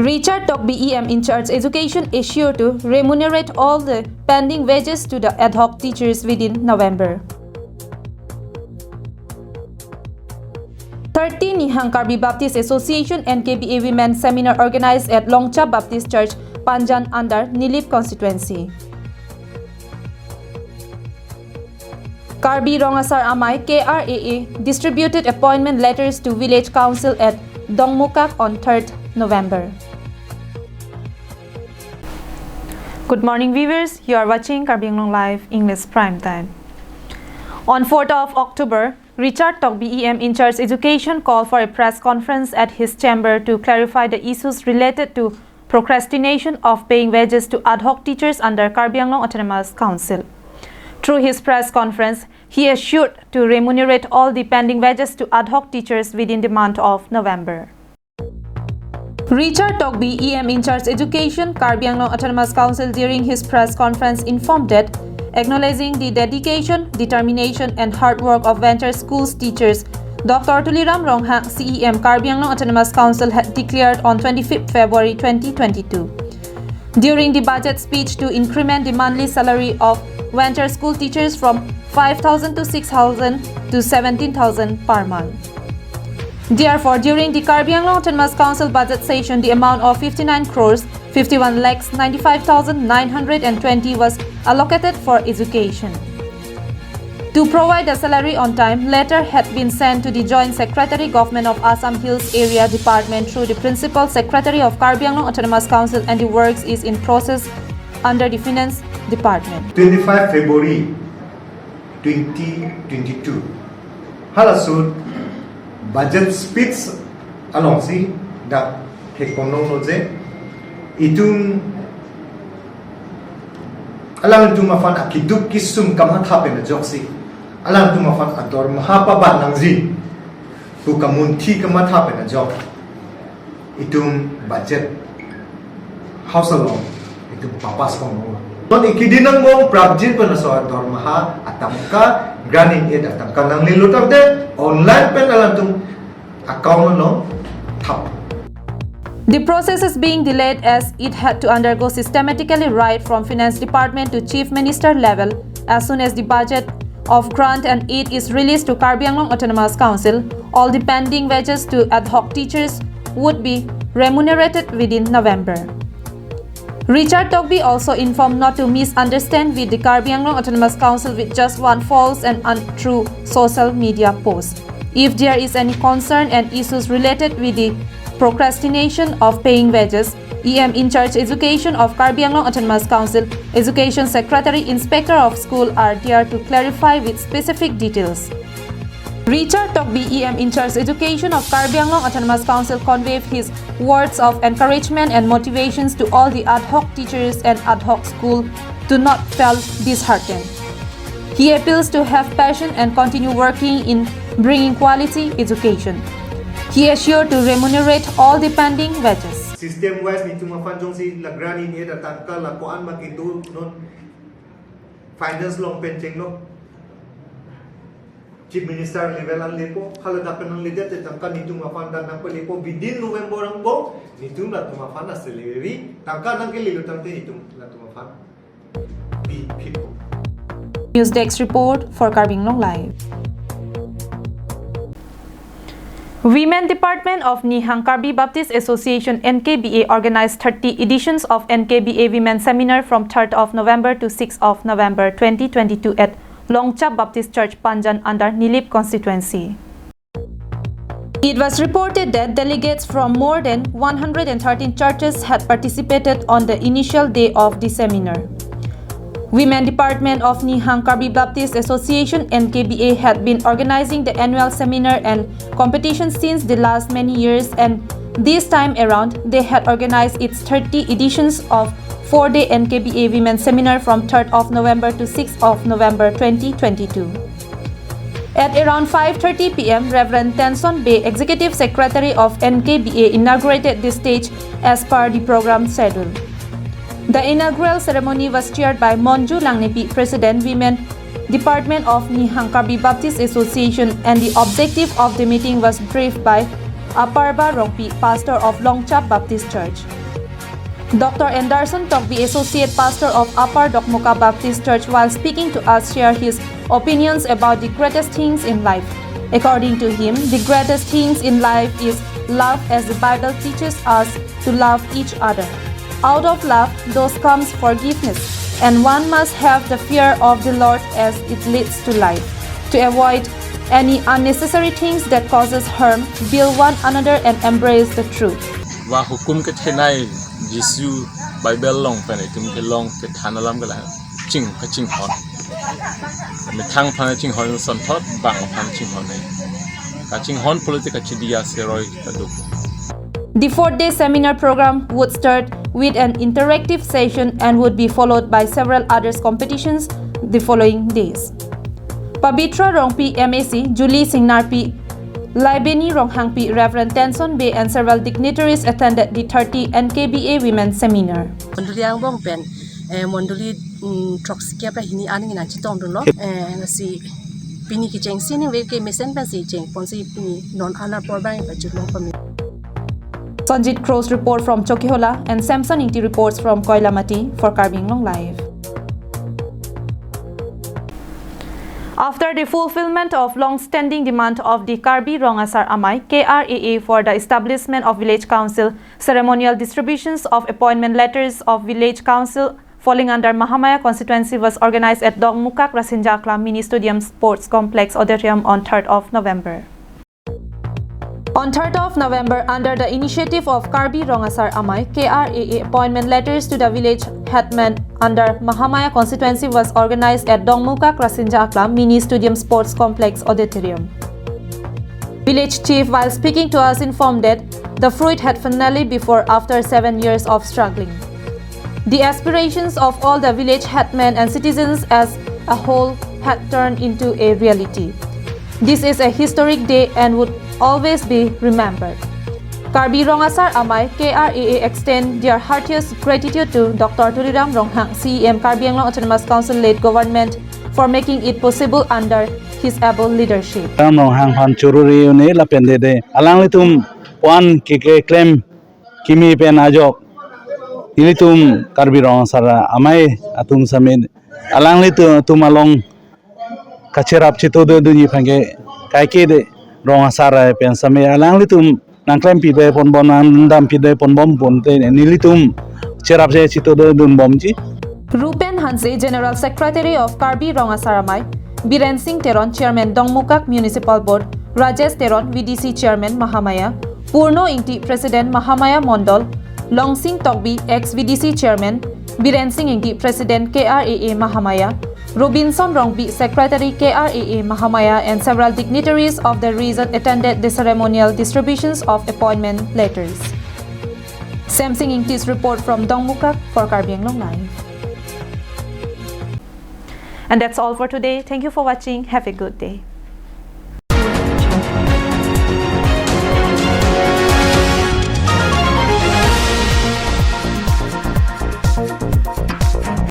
Richard Tok BEM in charge education is sure to remunerate all the pending wages to the ad hoc teachers within November. 30 Nihang Karbi Baptist Association and KBA Women Seminar organized at Longcha Baptist Church, Panjan under Nilip constituency. Karbi Rongasar Amai KRAA distributed appointment letters to village council at Dongmukak on 3rd November. Good morning viewers, you are watching KAL Live English Prime Time. On 4th of October, Richard Tok BEM in charge education called for a press conference at his chamber to clarify the issues related to procrastination of paying wages to ad hoc teachers under KAL Autonomous Council. Through his press conference, he assured to remunerate all the pending wages to ad hoc teachers within the month of November. Richard Tok BEM in charge education KAL Autonomous Council during his press conference informed that, acknowledging the dedication, determination and hard work of venture schools teachers, Dr. Tuliram Ronghak, CEM KAL Autonomous Council had declared on 25 February 2022. During the budget speech to increment the monthly salary of venture school teachers from 5,000 to 6,000 to 17,000 per month. Therefore, during the KAL Autonomous Council budget session, the amount of 59 crores 51 lakhs 95,920 was allocated for education. To provide the salary on time, letter had been sent to the Joint Secretary Government of Assam Hills Area Department through the Principal Secretary of KAL Autonomous Council, and the works is in process under the Finance Department. 25 February 2022. Halasud budget speech along si da hekononoje itung alang tumafan akiduk kisum kamathapen na joksi alang tumafan ador mahapaban nangzi tu kamunti kamathapen na jok itung budget house along itung papas kono non ikidinang mong prabjit pa na so ador maha atamka granin ed atamka nang lilutar de online pen alang tung account no tap. The process is being delayed as it had to undergo systematically right from Finance Department to Chief Minister level. As soon as the budget of grant and aid is released to KAL Autonomous Council, all the pending wages to ad hoc teachers would be remunerated within November. Richard Tok also informed not to misunderstand with the KAL Autonomous Council with just one false and untrue social media post. If there is any concern and issues related with the procrastination of paying wages, EM in charge education of KAL Autonomous Council, Education Secretary, Inspector of School are there to clarify with specific details. Richard Tok BEM in charge education of KAL Autonomous Council conveyed his words of encouragement and motivations to all the ad hoc teachers and ad hoc school to not feel disheartened. He appeals to have passion and continue working in bringing quality education. He assured to remunerate all the pending wages. System wise ni tumafan jong si lagrani ni datangka la koan makitu non finance long pencheng no Chief Minister level ang lepo haladapan ng leader tangka ni tumafan dan ng lepo within November ang bo ni tumafan na salary tangka nang kililutang ti la tumafan be people. News Desk report for KAL Live. Women Department of Nihang Karbi Baptist Association NKBA organized 30 editions of NKBA Women Seminar from 3rd of November to 6th of November 2022 at Longcha Baptist Church, Panjan under Nilip constituency. It was reported that delegates from more than 113 churches had participated on the initial day of the seminar. Women Department of Nihang Karbi Baptist Association NKBA had been organizing the annual seminar and competition since the last many years, and this time around they had organized its 30 editions of 4-day NKBA Women Seminar from 3rd of November to 6th of November 2022. At around 5:30 p.m., Reverend Tenson Bay, Executive Secretary of NKBA, inaugurated the stage as per the program schedule. The inaugural ceremony was chaired by Monju Langnepi, President, Women Department of Nihang Karbi Baptist Association, and the objective of the meeting was briefed by Aparba Rongpi, pastor of Longcha Baptist Church. Dr. Anderson Tokbi, Associate Pastor of Upper Dokmuka Baptist Church, while speaking to us, shared his opinions about the greatest things in life. According to him, the greatest things in life is love, as the Bible teaches us to love each other. Out of love, thus comes forgiveness, and one must have the fear of the Lord as it leads to life. To avoid any unnecessary things that causes harm, build one another and embrace the truth. Wa hukum ke thenai Jisu Bible long pane tum ke long ke thanalam gala ching ka ching hon me thang phana ching hon son thot bang phan ching hon nei ka ching hon politika chidia seroi ka duk. The 4-day seminar program would start with an interactive session and would be followed by several other competitions the following days. Pabitra Rongpi MAC, Julie Singnarpi, Laibeni Ronghangpi, Reverend Tenson Bay, and several dignitaries attended the 30 NKBA Women's Seminar. Monduli ang bong pen, monduli troxkia pa hini aning na chitong dun lo, si pini ki cheng sini we ke mesen pa si cheng ponsi pini non ana por bang pa chutlong pami. Sanjit Crow's report from Chokihola and Samson Inti reports from Koilamati for Karbing Long Live. After the fulfillment of long-standing demand of the Karbi Rongasar Amai KRAA for the establishment of Village Council, ceremonial distributions of appointment letters of Village Council falling under Mahamaya constituency was organized at Dongmukak Rasinjakla Mini Stadium Sports Complex Auditorium on 3rd of November. On 3rd of November, under the initiative of Karbi Rongasar Amai, KRAA appointment letters to the village headman under Mahamaya constituency was organized at Dongmukak Rasinjakla Mini Stadium Sports Complex Auditorium. Village chief, while speaking to us, informed that the fruit had finally before after 7 years of struggling. The aspirations of all the village headmen and citizens as a whole had turned into a reality. This is a historic day and would always be remembered. Karbi Rongasar Amai KRAA extend their heartiest gratitude to Dr. Tuliram Ronghang, CEM Karbi Anglong Autonomous Council-led government for making it possible under his able leadership. Ronghang han chururi une la pendede alang litum wan kike claim kimi pen ajok ilitum Karbi Rongasar Amai atum samid alang litum tumalong kacherap chito de dunyi phange kaike de Rongasar pen same alang litum nang claim pi be pon bon dam pi de pon bom pon te nilitum cherap je chito de dun bomji. Rupen Hanse, General Secretary of Karbi Rongasar Amai, Biren Singh Teron, Chairman Dongmukak Municipal Board, Rajesh Teron, VDC Chairman Mahamaya, Purno Ingti, President Mahamaya Mondol, Long Singh Tokbi, ex-VDC Chairman, Biren Singh Ingti, President KRAA Mahamaya, Robinson Rongbi, Secretary KRAA Mahamaya, and several dignitaries of the region attended the ceremonial distributions of appointment letters. Samsing Ingti's report from Dongmukak for Karbing Long Live. And that's all for today. Thank you for watching. Have a good day.